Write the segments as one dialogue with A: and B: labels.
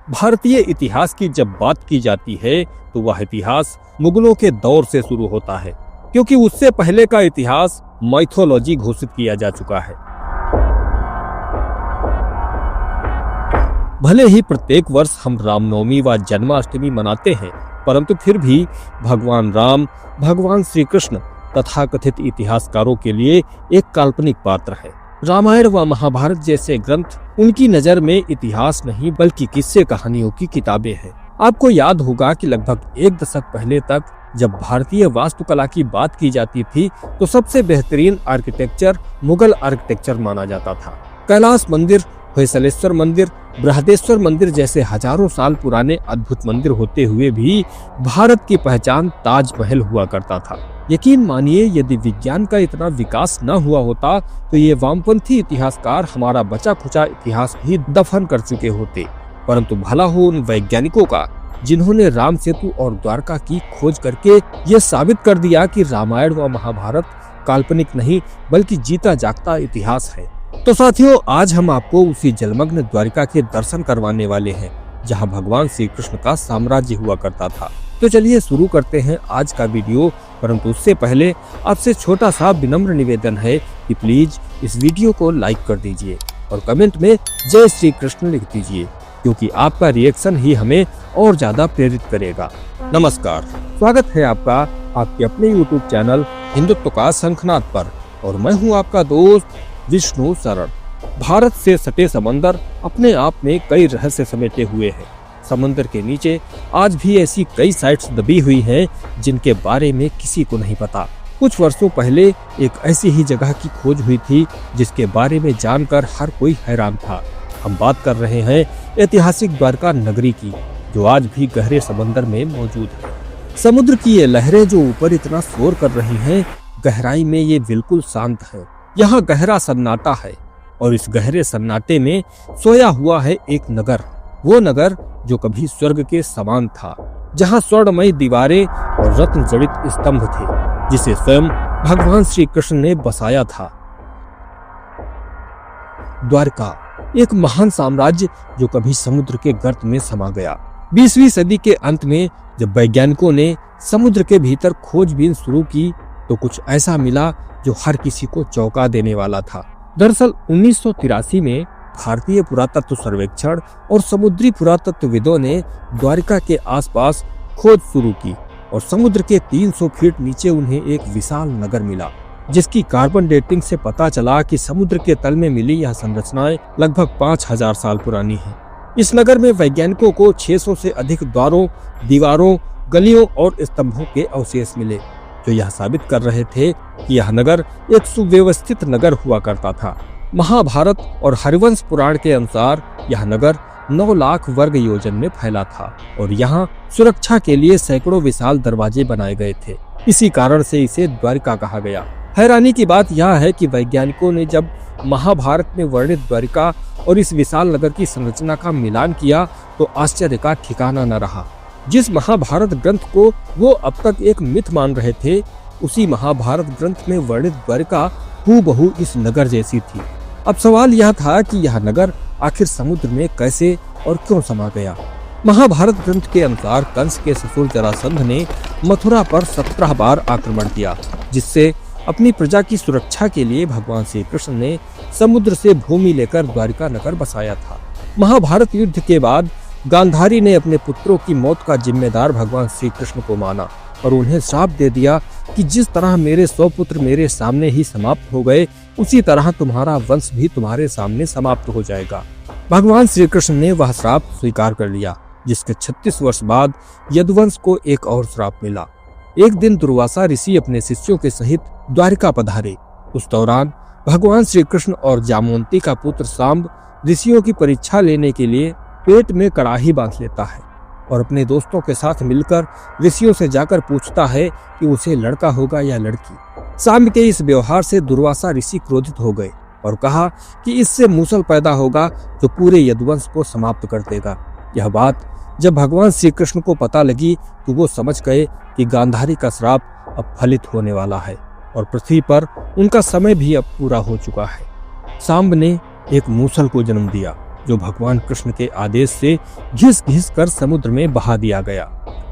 A: भारतीय इतिहास की जब बात की जाती है तो वह इतिहास मुगलों के दौर से शुरू होता है, क्योंकि उससे पहले का इतिहास माइथोलॉजी घोषित किया जा चुका है। भले ही प्रत्येक वर्ष हम रामनवमी व जन्माष्टमी मनाते हैं, परंतु फिर भी भगवान राम, भगवान श्री कृष्ण तथाकथित इतिहासकारों के लिए एक काल्पनिक पात्र है। रामायण व महाभारत जैसे ग्रंथ उनकी नजर में इतिहास नहीं बल्कि किस्से कहानियों की किताबें हैं। आपको याद होगा कि लगभग एक दशक पहले तक जब भारतीय वास्तुकला की बात की जाती थी तो सबसे बेहतरीन आर्किटेक्चर मुगल आर्किटेक्चर माना जाता था। कैलाश मंदिर, होयसलेश्वर मंदिर, बृहदेश्वर मंदिर जैसे हजारों साल पुराने अद्भुत मंदिर होते हुए भी भारत की पहचान ताजमहल हुआ करता था। यकीन मानिए, यदि विज्ञान का इतना विकास न हुआ होता तो ये वामपंथी इतिहासकार हमारा बचा खुचा इतिहास भी दफन कर चुके होते। परंतु भला हो उन वैज्ञानिकों का जिन्होंने राम सेतु और द्वारका की खोज करके ये साबित कर दिया कि रामायण व महाभारत काल्पनिक नहीं बल्कि जीता जागता इतिहास है। तो साथियों, आज हम आपको उसी जलमग्न द्वारिका के दर्शन करवाने वाले हैं जहां भगवान श्री कृष्ण का साम्राज्य हुआ करता था। तो चलिए शुरू करते हैं आज का वीडियो। परंतु उससे पहले आपसे छोटा सा विनम्र निवेदन है कि प्लीज इस वीडियो को लाइक कर दीजिए और कमेंट में जय श्री कृष्ण लिख दीजिए, क्योंकि आपका रिएक्शन ही हमें और ज्यादा प्रेरित करेगा। नमस्कार, स्वागत है आपका आपके अपने यूट्यूब चैनल हिंदुत्व का शंखनाद पर, और मैं हूँ आपका दोस्त विष्णु शरण। भारत से सटे समंदर अपने आप में कई रहस्य समेटे हुए हैं। समंदर के नीचे आज भी ऐसी कई साइट्स दबी हुई हैं जिनके बारे में किसी को नहीं पता। कुछ वर्षों पहले एक ऐसी ही जगह की खोज हुई थी जिसके बारे में जानकर हर कोई हैरान था। हम बात कर रहे हैं ऐतिहासिक द्वारका नगरी की, जो आज भी गहरे समंदर में मौजूद है। समुद्र की ये लहरें जो ऊपर इतना शोर कर रही हैं, गहराई में ये बिल्कुल शांत है। यहाँ गहरा सन्नाटा है और इस गहरे सन्नाटे में सोया हुआ है एक नगर। वो नगर जो कभी स्वर्ग के समान था, जहाँ स्वर्णमयी दीवारें और रत्न जड़ित स्तंभ थे, जिसे स्वयं भगवान श्री कृष्ण ने बसाया था। द्वारका एक महान साम्राज्य जो कभी समुद्र के गर्त में समा गया। 20वीं सदी के अंत में जब वैज्ञानिकों ने समुद्र के भीतर खोजबीन शुरू की तो कुछ ऐसा मिला जो हर किसी को चौंका देने वाला था। दरअसल 1983 में भारतीय पुरातत्व सर्वेक्षण और समुद्री पुरातत्वविदों ने द्वारिका के आसपास खोज शुरू की और समुद्र के 300 फीट नीचे उन्हें एक विशाल नगर मिला, जिसकी कार्बन डेटिंग से पता चला कि समुद्र के तल में मिली यह संरचनाएं लगभग 5000 साल पुरानी हैं। इस नगर में वैज्ञानिकों को 600 से अधिक द्वारों, दीवारों, गलियों और स्तंभों के अवशेष मिले, जो यह साबित कर रहे थे कि यह नगर एक सुव्यवस्थित नगर हुआ करता था। महाभारत और हरिवंश पुराण के अनुसार यह नगर 9 लाख वर्ग योजन में फैला था और यहाँ सुरक्षा के लिए सैकड़ों विशाल दरवाजे बनाए गए थे। इसी कारण से इसे द्वारिका कहा गया। हैरानी की बात यह है कि वैज्ञानिकों ने जब महाभारत में वर्णित द्वारिका और इस विशाल नगर की संरचना का मिलान किया तो आश्चर्य का ठिकाना न रहा। जिस महाभारत ग्रंथ को वो अब तक एक मिथ मान रहे थे, उसी महाभारत ग्रंथ में वर्णित द्वारिका हूबहू इस नगर जैसी थी। अब सवाल यह था कि यह नगर आखिर समुद्र में कैसे और क्यों समा गया। महाभारत ग्रंथ के अनुसार कंस के ससुर जरासंध ने मथुरा पर 17 बार आक्रमण किया, जिससे अपनी प्रजा की सुरक्षा के लिए भगवान श्री कृष्ण ने समुद्र से भूमि लेकर द्वारिका नगर बसाया था। महाभारत युद्ध के बाद गांधारी ने अपने पुत्रों की मौत का जिम्मेदार भगवान श्री कृष्ण को माना और उन्हें श्राप दे दिया कि जिस तरह मेरे 100 पुत्र मेरे सामने ही समाप्त हो गए, उसी तरह तुम्हारा वंश भी तुम्हारे सामने समाप्त हो जाएगा। भगवान श्री कृष्ण ने वह श्राप स्वीकार कर लिया, जिसके 36 वर्ष बाद यदुवंश को एक और श्राप मिला। एक दिन दुर्वासा ऋषि अपने शिष्यों के सहित द्वारिका पधारे। उस दौरान भगवान श्री कृष्ण और जामवंती का पुत्र सांब ऋषियों की परीक्षा लेने के लिए पेट में कड़ाही बांध लेता है और अपने दोस्तों के साथ मिलकर ऋषियों से जाकर पूछता है कि उसे लड़का होगा या लड़की। सांब के इस व्यवहार से दुर्वासा ऋषि क्रोधित हो गए और कहा कि इससे मूसल पैदा होगा जो पूरे यदुवंश को समाप्त कर देगा। यह बात जब भगवान श्री कृष्ण को पता लगी तो वो समझ गए कि गांधारी का श्राप अब फलित होने वाला है और पृथ्वी पर उनका समय भी अब पूरा हो चुका है। सांब ने एक मूसल को जन्म दिया जो भगवान कृष्ण के आदेश से घिस घिस कर समुद्र में बहा दिया गया,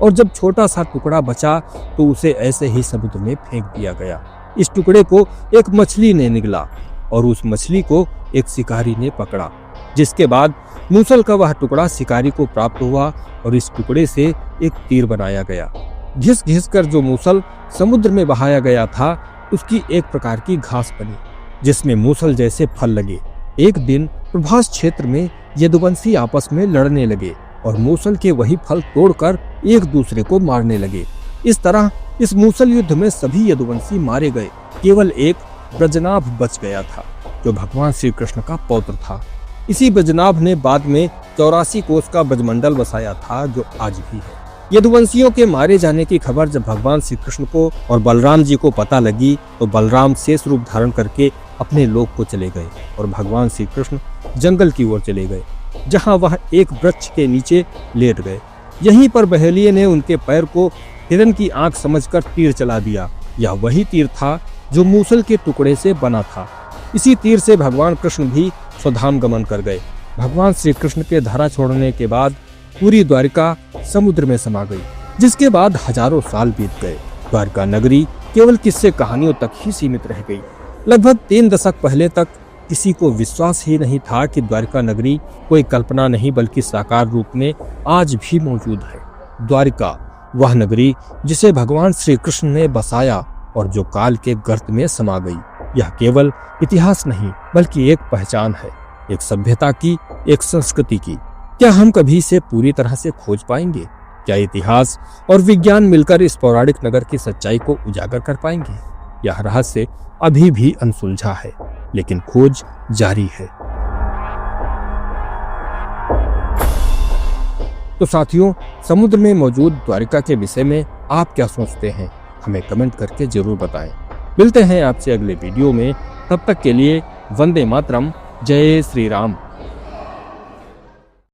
A: और जब छोटा सा टुकड़ा बचा तो उसे ऐसे ही समुद्र में फेंक दिया गया। इस टुकड़े को एक मछली ने निगला और उस मछली को एक शिकारी ने पकड़ा, जिसके बाद मूसल का वह टुकड़ा शिकारी को प्राप्त हुआ और इस टुकड़े से एक तीर बनाया गया। घिस घिस कर जो मूसल समुद्र में बहाया गया था उसकी एक प्रकार की घास बनी, जिसमें मूसल जैसे फल लगे। एक दिन प्रभास क्षेत्र में यदुवंशी आपस में लड़ने लगे और मूसल के वही फल तोड़कर एक दूसरे को मारने लगे। इस तरह इस मूसल युद्ध में सभी यदुवंशी मारे गए, केवल एक ब्रजनाभ बच गया था जो भगवान श्री कृष्ण का पौत्र था। इसी ब्रजनाभ ने बाद में 84 कोस का ब्रजमंडल बसाया था जो आज भी है। यदुवंशियों के मारे जाने की खबर जब भगवान श्री कृष्ण को और बलराम जी को पता लगी तो बलराम शेष रूप धारण करके अपने लोक को चले गए और भगवान श्री कृष्ण जंगल की ओर चले गए, जहां वह एक वृक्ष के नीचे लेट गए। यहीं पर बहेलिये ने उनके पैर को हिरन की आंख समझकर तीर चला दिया। यह वही तीर था जो मूसल के टुकड़े से बना था। इसी तीर से भगवान कृष्ण भी स्वधाम गमन कर गए। भगवान श्री कृष्ण के धरा छोड़ने के बाद पूरी द्वारिका समुद्र में समा गई, जिसके बाद हजारों साल बीत गए। द्वारिका नगरी केवल किस्से कहानियों तक ही सीमित रह गई। लगभग 3 दशक पहले तक किसी को विश्वास ही नहीं था कि द्वारिका नगरी कोई कल्पना नहीं बल्कि साकार रूप में आज भी मौजूद है। द्वारिका वह नगरी जिसे भगवान श्री कृष्ण ने बसाया और जो काल के गर्त में समा गई। यह केवल इतिहास नहीं बल्कि एक पहचान है, एक सभ्यता की, एक संस्कृति की। क्या हम कभी इसे पूरी तरह से खोज पाएंगे? क्या इतिहास और विज्ञान मिलकर इस पौराणिक नगर की सच्चाई को उजागर कर पाएंगे? यह रहस्य अभी भी अनसुलझा है, लेकिन खोज जारी है। तो साथियों, समुद्र में मौजूद द्वारिका के विषय में आप क्या सोचते हैं? हमें कमेंट करके जरूर बताएं। मिलते हैं आपसे अगले वीडियो में। तब तक के लिए वंदे मातरम, जय श्री राम।